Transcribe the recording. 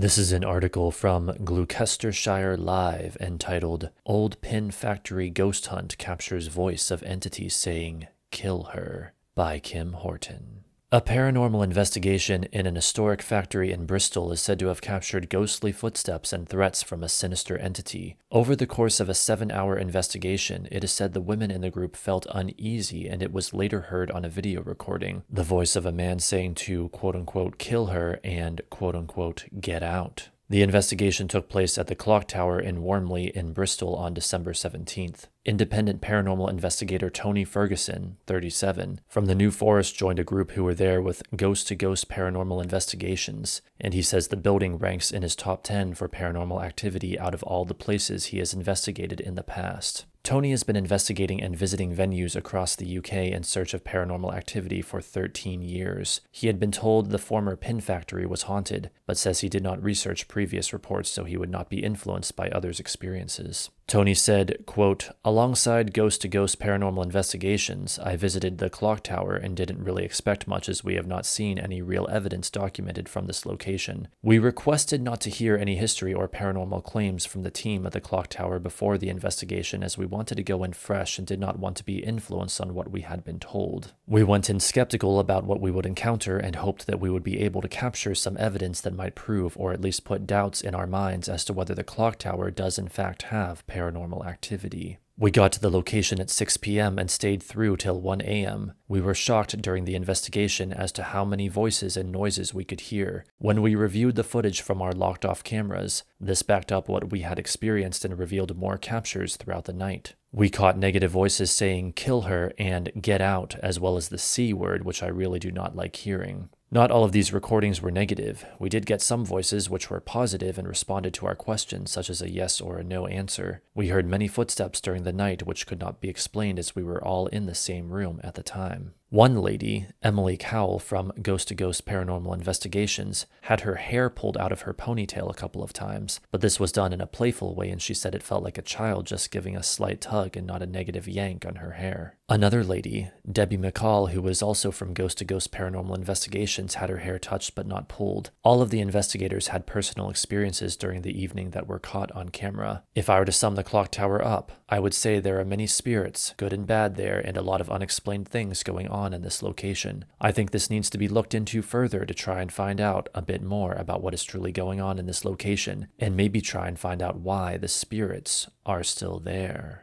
This is an article from Gloucestershire Live entitled Old Pin Factory Ghost Hunt Captures Voice of Entity Saying, "Kill Her," by Kim Horton. A paranormal investigation in an historic factory in Bristol is said to have captured ghostly footsteps and threats from a sinister entity. Over the course of a 7-hour investigation, it is said the women in the group felt uneasy, and it was later heard on a video recording, the voice of a man saying to quote-unquote kill her and quote-unquote get out. The investigation took place at the Clock Tower in Wormley in Bristol on December 17th. Independent paranormal investigator Tony Ferguson, 37, from the New Forest joined a group who were there with ghost-to-ghost paranormal investigations, and he says the building ranks in his top 10 for paranormal activity out of all the places he has investigated in the past. Tony has been investigating and visiting venues across the UK in search of paranormal activity for 13 years. He had been told the former pin factory was haunted, but says he did not research previous reports so he would not be influenced by others' experiences. Tony said, quote, "Alongside ghost-to-ghost paranormal investigations, I visited the Clock Tower and didn't really expect much as we have not seen any real evidence documented from this location. We requested not to hear any history or paranormal claims from the team at the Clock Tower before the investigation as we wanted to go in fresh and did not want to be influenced on what we had been told. We went in skeptical about what we would encounter and hoped that we would be able to capture some evidence that might prove or at least put doubts in our minds as to whether the Clock Tower does in fact have paranormal activity. We got to the location at 6 p.m. and stayed through till 1 a.m. We were shocked during the investigation as to how many voices and noises we could hear. When we reviewed the footage from our locked-off cameras, this backed up what we had experienced and revealed more captures throughout the night. We caught negative voices saying, 'kill her' and 'get out,' as well as the C word, which I really do not like hearing. Not all of these recordings were negative. We did get some voices which were positive and responded to our questions, such as a yes or a no answer. We heard many footsteps during the night which could not be explained as we were all in the same room at the time. One lady, Emily Cowell from Ghost to Ghost Paranormal Investigations, had her hair pulled out of her ponytail a couple of times, but this was done in a playful way and she said it felt like a child just giving a slight tug and not a negative yank on her hair. Another lady, Debbie McCall, who was also from Ghost to Ghost Paranormal Investigations, had her hair touched but not pulled. All of the investigators had personal experiences during the evening that were caught on camera. If I were to sum the Clock Tower up, I would say there are many spirits, good and bad there, and a lot of unexplained things going on in this location. I think this needs to be looked into further to try and find out a bit more about what is truly going on in this location, and maybe try and find out why the spirits are still there."